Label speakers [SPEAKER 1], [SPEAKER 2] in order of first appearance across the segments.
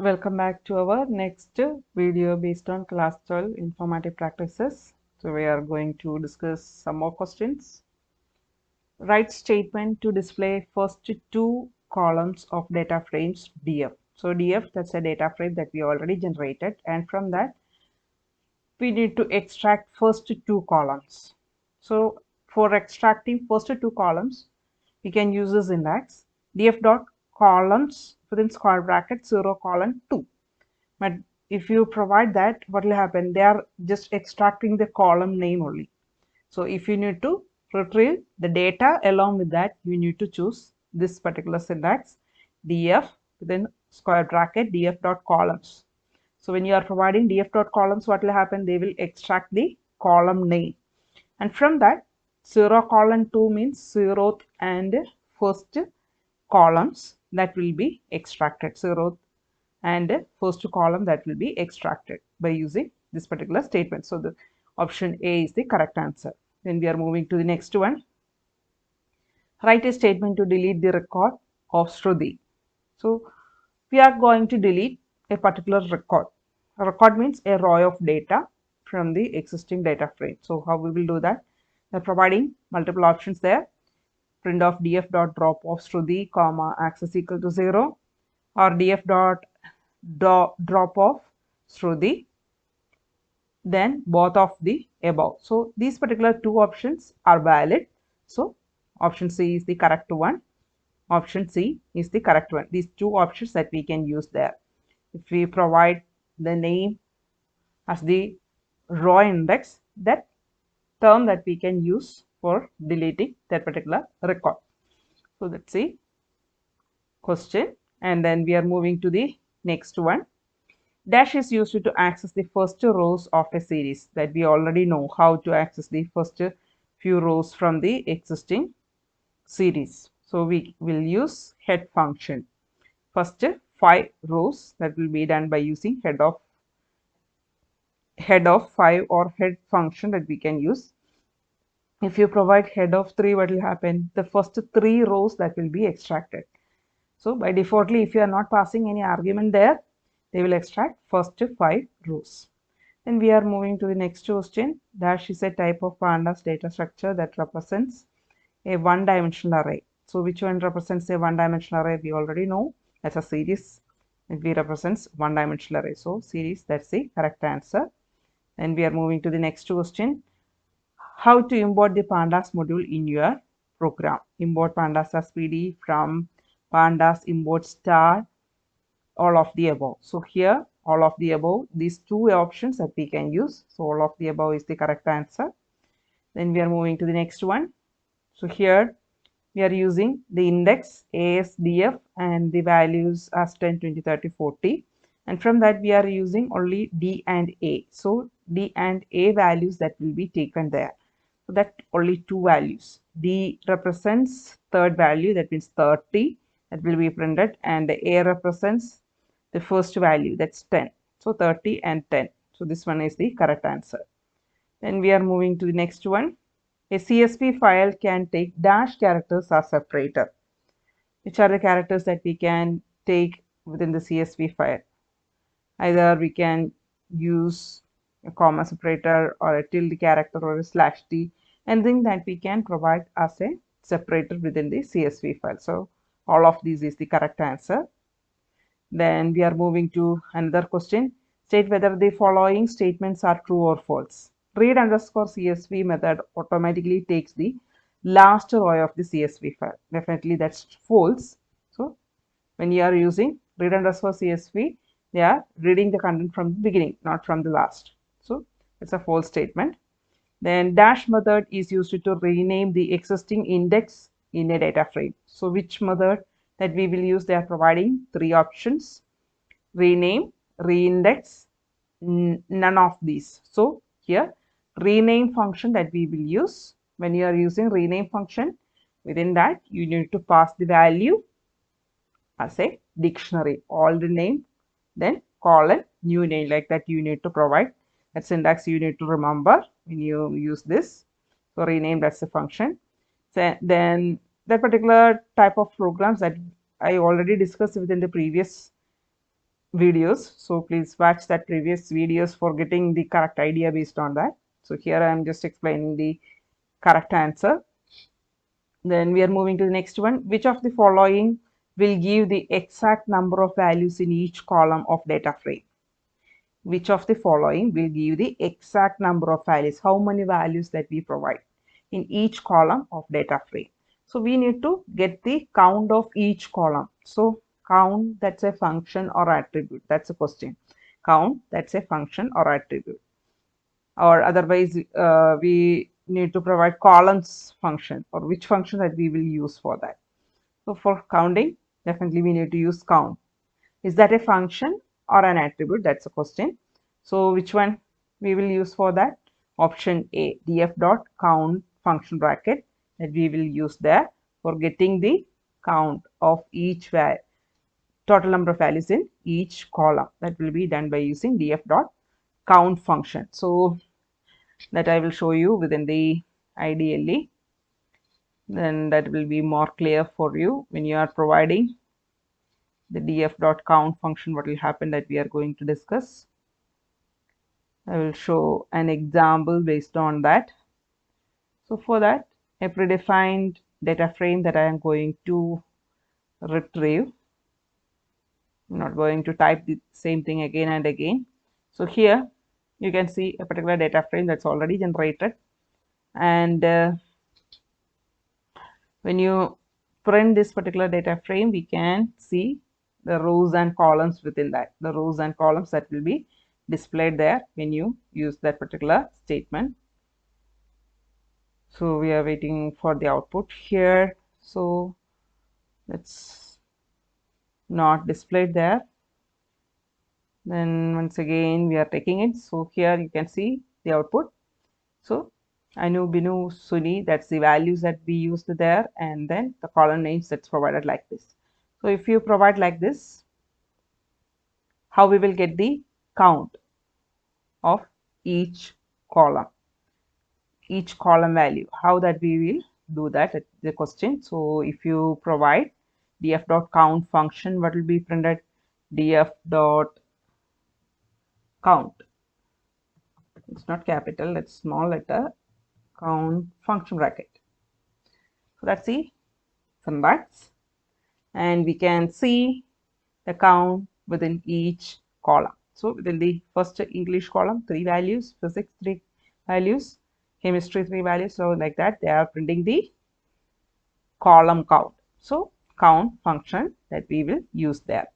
[SPEAKER 1] Welcome back to our next video based on class 12 informative practices. So we are going to discuss some more questions. Write statement to display first two columns of data frames DF. So DF, that's a data frame that we already generated, and from that we need to extract first two columns. So for extracting first two columns, we can use this index df dot columns within square bracket 0 colon 2. But if you provide that, what will happen? They are just extracting the column name only. So if you need to retrieve the data along with that, you need to choose this particular syntax df within square bracket df dot columns. So when you are providing df dot columns, what will happen? They will extract the column name, and from that 0 colon 2 means 0th and first columns that will be extracted. 0th and first column that will be extracted by using this particular statement. So the option A is the correct answer. Then we are moving to the next one. Write a statement to delete the record of Shruti. So we are going to delete a particular record. A record means a row of data from the existing data frame. So how we will do that? We are providing multiple options there. Print of df dot drop of Shruti, comma, access equal to 0, or df dot drop off Shruti, then both of the above. So these particular two options are valid. So option C is the correct one. Option C is the correct one. These two options that we can use there. If we provide the name as the raw index, that term that we can use for deleting that particular record. So let's see question, and then we are moving to the next one. Dash is used to access the first rows of a series, that we already know how to access the first few rows from the existing series. So we will use head function. First 5 rows, that will be done by using head of 5 or head function that we can use. If you provide head of 3, what will happen? The first 3 rows that will be extracted. So by defaultly, if you are not passing any argument there, they will extract first 5 rows. Then we are moving to the next question. Dash is a type of pandas data structure that represents a one-dimensional array. So which one represents a one-dimensional array? We already know that's a series. It represents one-dimensional array. So series, that's the correct answer. Then we are moving to the next question. How to import the pandas module in your program? Import pandas as PD from pandas import star, all of the above. So here all of the above, these two options that we can use. So all of the above is the correct answer. Then we are moving to the next one. So here we are using the index ASDF and the values as 10, 20, 30, 40, and from that we are using only D and A. So D and A values that will be taken there. So that only two values. D represents third value, that means 30, that will be printed, and the A represents the first value, that's 10. So 30 and 10. So this one is the correct answer. Then we are moving to the next one. A CSV file can take dash characters as separator. Which are the characters that we can take within the CSV file? Either we can use a comma separator or a tilde character or a slash t, anything that we can provide as a separator within the CSV file. So all of these is the correct answer. Then we are moving to another question. State whether the following statements are true or false. Read underscore CSV method automatically takes the last row of the CSV file. Definitely that's false. So when you are using read underscore CSV, they are reading the content from the beginning, not from the last. So it's a false statement. Then dash method is used to rename the existing index in a data frame. So which method that we will use? They are providing 3 options: rename, reindex, none of these. So here rename function that we will use. When you are using rename function, within that you need to pass the value as a dictionary, old name, then colon new name, like that you need to provide. That syntax you need to remember when you use this. So rename, that's the function. So then that particular type of programs that I already discussed within the previous videos, so please watch that previous videos for getting the correct idea based on that. So here I am just explaining the correct answer. Then we are moving to the next one. Which of the following will give the exact number of values in each column of data frame? Which of the following will give the exact number of values, how many values that we provide in each column of data frame? So we need to get the count of each column. So count, that's a function or attribute, that's a question. Count, that's a function or attribute, or otherwise we need to provide columns function, or which function that we will use for that. So for counting, definitely we need to use count. Is that a function or an attribute? That's a question. So which one we will use for that? Option A, df dot count function bracket, that we will use there for getting the count of each total number of values in each column. That will be done by using df dot count function. So that I will show you within the IDLE. Then that will be more clear for you when you are providing the df.count function. What will happen that we are going to discuss. I will show an example based on that. So for that, a predefined data frame that I am going to retrieve. I'm not going to type the same thing again and again. So here you can see a particular data frame that's already generated, and when you print this particular data frame, we can see the rows and columns within that, the rows and columns that will be displayed there when you use that particular statement. So we are waiting for the output here. So it's not displayed there. Then once again we are taking it. So here you can see the output. So Anu, Binu, Suni, that's the values that we used there, and then the column names that's provided like this. So if you provide like this, how we will get the count of each column value, how that we will do that, the question. So if you provide df.count function, what will be printed? df.count, it's not capital, it's small letter, count function bracket. So that's the syntax, and we can see the count within each column. So within the first English column, 3 values, physics 3 values, chemistry 3 values. So like that they are printing the column count. So count function that we will use there.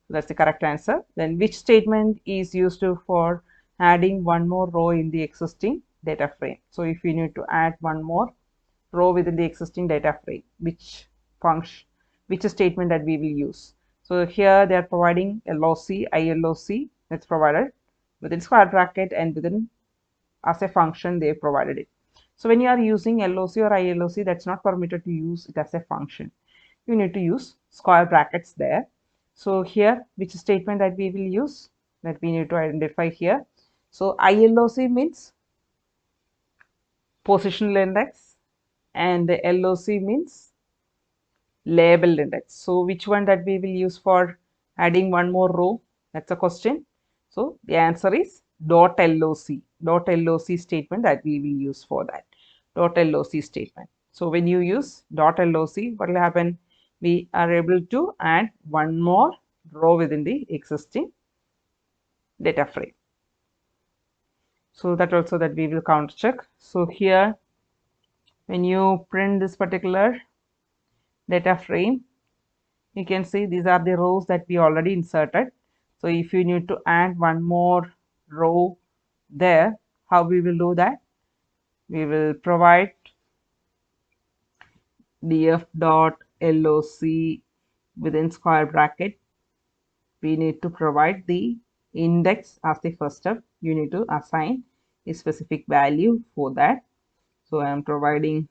[SPEAKER 1] So that's the correct answer. Then which statement is used for adding one more row in the existing data frame? So if we need to add one more row within the existing data frame, which function, which statement that we will use? So here they are providing LOC, ILOC, that's provided within square bracket, and within as a function they provided it. So when you are using LOC or ILOC, that's not permitted to use it as a function. You need to use square brackets there. So here, which statement that we will use, that we need to identify here. So ILOC means positional index, and the LOC means labeled index. So which one that we will use for adding one more row? That's a question. So the answer is dot LOC, dot LOC statement that we will use for that, dot LOC statement. So when you use dot LOC, what will happen? We are able to add one more row within the existing data frame. So that also that we will counter check. So here when you print this particular data frame, you can see these are the rows that we already inserted. So if you need to add one more row there, how we will do that? We will provide df.loc within square bracket. We need to provide the index as the first step. You need to assign a specific value for that. So I am providing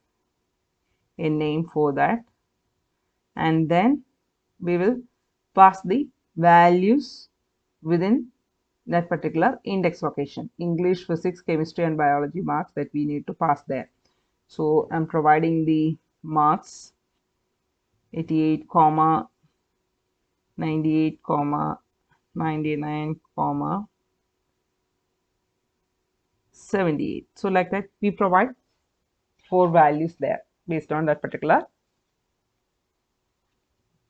[SPEAKER 1] a name for that, and then we will pass the values within that particular index location. English, physics, chemistry and biology marks that we need to pass there. So I'm providing the marks 88, 98, 99 comma 78. So like that we provide 4 values there based on that particular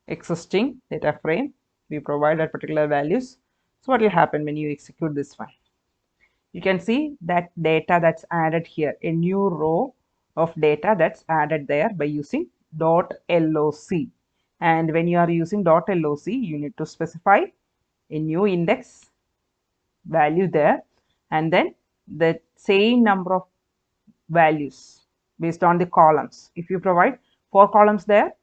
[SPEAKER 1] existing data frame. We provide that particular values. So what will happen when you execute this one? You can see that data that's added here, a new row of data that's added there by using .loc. And when you are using .loc, you need to specify a new index value there, and then the same number of values based on the columns. If you provide 4 columns there,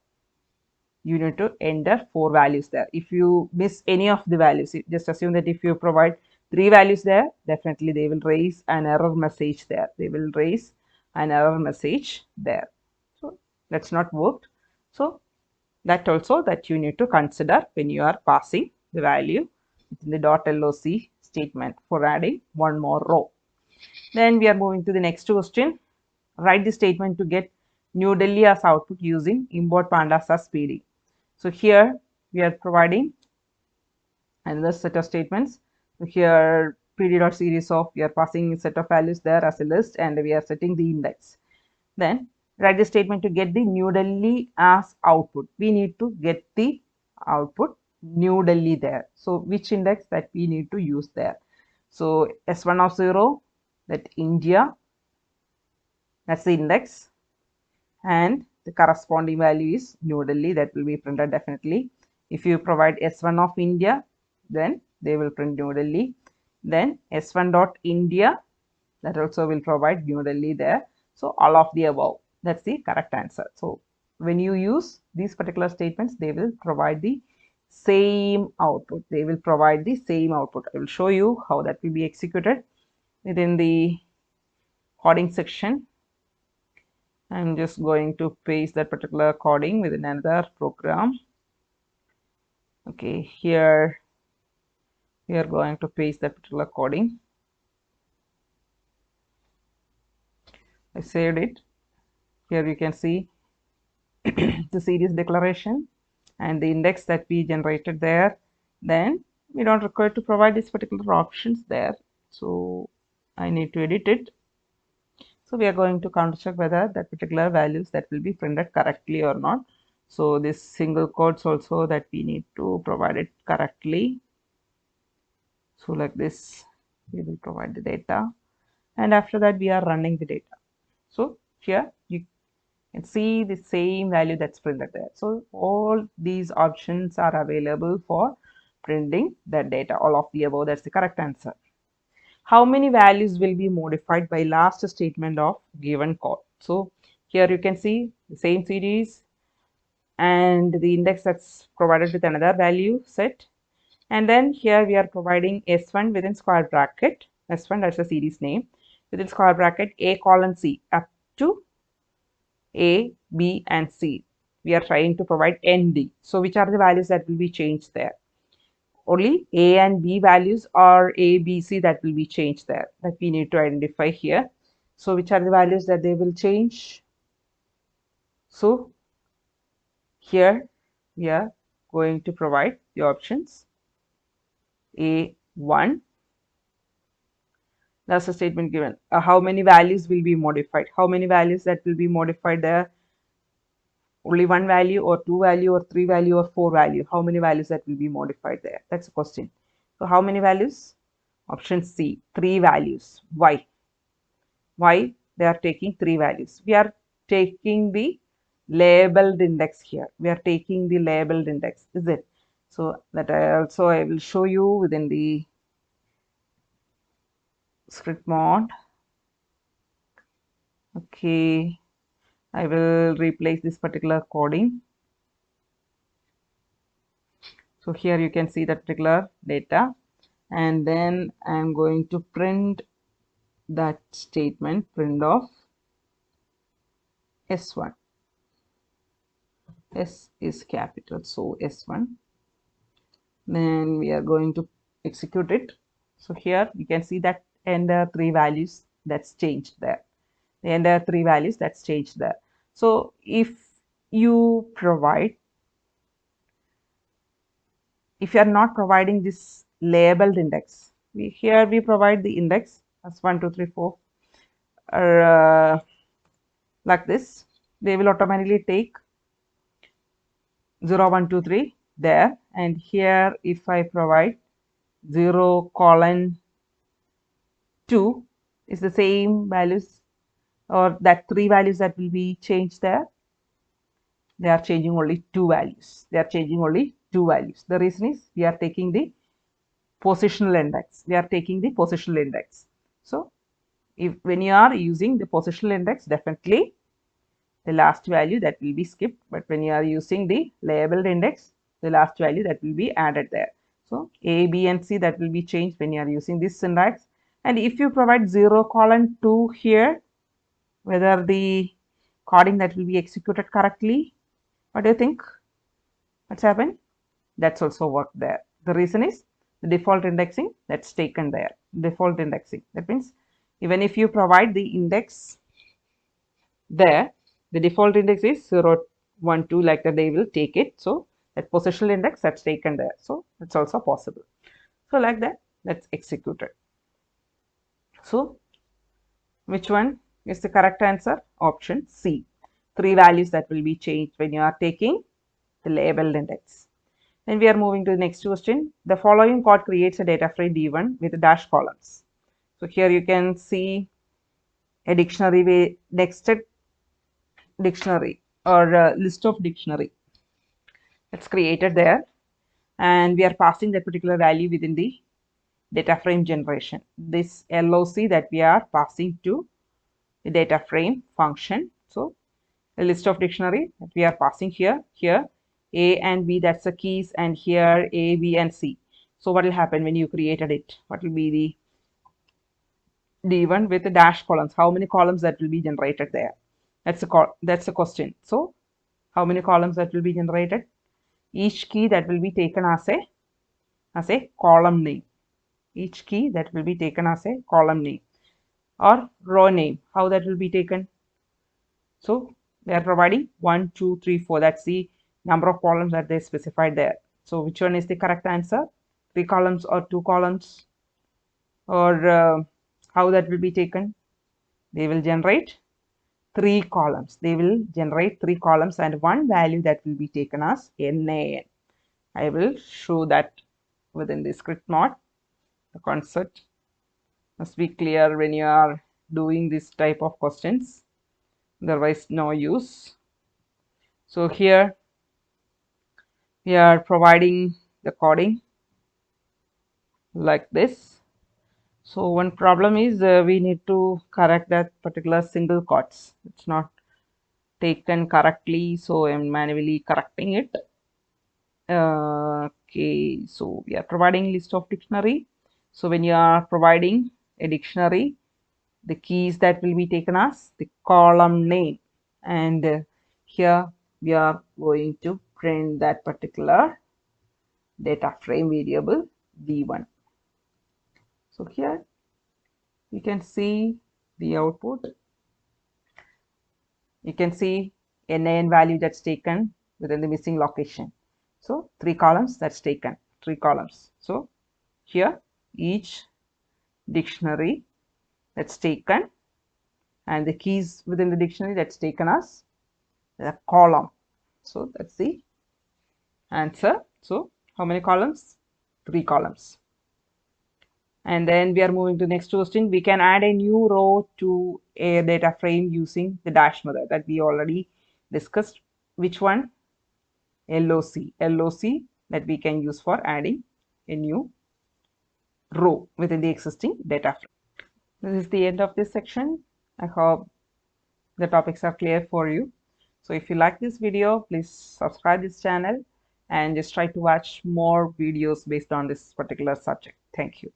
[SPEAKER 1] you need to enter 4 values there. If you miss any of the values, just assume that if you provide 3 values there, definitely they will raise an error message there. They will raise an error message there. So that's not worked. So that also that you need to consider when you are passing the value in the .loc statement for adding one more row. Then we are moving to the next question. Write the statement to get New Delhi as output using import pandas as PD. So here we are providing another set of statements. So here PD.series of, we are passing a set of values there as a list, and we are setting the index. Then write the statement to get the New Delhi as output. We need to get the output New Delhi there. So which index that we need to use there? So S1 of 0, that India, that's the index, and the corresponding value is New Delhi, that will be printed definitely. If you provide S1 of India, then they will print New Delhi. Then S1 dot India, that also will provide New Delhi there. So all of the above, that's the correct answer. So when you use these particular statements, they will provide the same output. They will provide the same output. I will show you how that will be executed within the coding section. I'm just going to paste that particular coding within another program. Okay, here we are going to paste that particular coding. I saved it. Here you can see the series declaration and the index that we generated there. Then we don't require to provide these particular options there. So I need to edit it. So we are going to counter check whether that particular values that will be printed correctly or not. So this single quotes also that we need to provide it correctly. So like this, we will provide the data, and after that we are running the data. So here you can see the same value that's printed there. So all these options are available for printing that data. All of the above, that's the correct answer. How many values will be modified by last statement of given call? So here you can see the same series and the index that's provided with another value set. And then here we are providing S1 within square bracket, S1, that's the series name, within square bracket A colon C up to A, B and C. We are trying to provide ND. So which are the values that will be changed there? Only A and B values, or A, B, C, that will be changed there, that we need to identify here. So which are the values that they will change? So here we are going to provide the options A1. That's a statement given. How many values will be modified? How many values that will be modified there? Only one value, or two value, or three value, or four value? How many values that will be modified there? That's a question. So how many values? Option C, 3 values. Why? Why they are taking 3 values? We are taking the labeled index here. We are taking the labeled index, is it? So that I will show you within the script mode. Okay, I will replace this particular coding. So here you can see that particular data, and then I'm going to print that statement, print of S1. S is capital, so S1. Then we are going to execute it. So here you can see that enter 3 values that's changed there. The enter 3 values that's changed there. So if you are not providing this labeled index. Here we provide the index as 1, 2, 3, 4 like this. They will automatically take 0, 1, 2, 3 there, and here if I provide 0, 2 is the same values, or that 3 values that will be changed there. They are changing only 2 values. They are changing only 2 values. The reason is we are taking the positional index. We are taking the positional index. So if when you are using the positional index, definitely the last value that will be skipped, but when you are using the labeled index, the last value that will be added there. So A, B and C that will be changed when you are using this syntax. And if you provide 0, 2 here, whether the coding that will be executed correctly, what do you think? What's happened? That's also worked there. The reason is the default indexing that's taken there. Default indexing. That means even if you provide the index there, the default index is 0, 1, 2, like that they will take it. So that positional index that's taken there. So it's also possible. So like that, let's execute it. So which one is the correct answer? Option C. 3 values that will be changed when you are taking the labeled index. Then we are moving to the next question. The following code creates a data frame D1 with dash columns. So here you can see a dictionary, nested dictionary or a list of dictionary that's created there, and we are passing that particular value within the data frame generation. This LOC that we are passing to the data frame function. So a list of dictionary that we are passing here, A and B, that's the keys, and here A, B and C. So what will happen when you created it? What will be the D1 with the dash columns? How many columns that will be generated there? That's a question. So how many columns that will be generated? Each key that will be taken as a column name. Each key that will be taken as a column name or row name. How that will be taken? So they are providing 1, 2, 3, 4. That's the number of columns that they specified there. So which one is the correct answer? 3 columns or 2 columns? Or how that will be taken? They will generate 3 columns. They will generate 3 columns and one value that will be taken as NaN. I will show that within the script node. The concept must be clear when you are doing this type of questions. Otherwise, no use. So here we are providing the coding like this. So one problem is we need to correct that particular single quotes. It's not taken correctly, so I'm manually correcting it. Okay, so we are providing list of dictionary. So when you are providing a dictionary, the keys that will be taken as the column name, and here we are going to print that particular data frame variable D1. So here you can see the output. You can see a NaN value that's taken within the missing location. So 3 columns that's taken, 3 columns. So here each dictionary that's taken and the keys within the dictionary that's taken as the column. So that's the answer. So how many columns? 3 columns. And then we are moving to the next question. We can add a new row to a data frame using the dash method that we already discussed. Which one? LOC. LOC that we can use for adding a new row within the existing data frame. This is the end of this section. I hope the topics are clear for you. So if you like this video, please subscribe this channel and just try to watch more videos based on this particular subject. Thank you.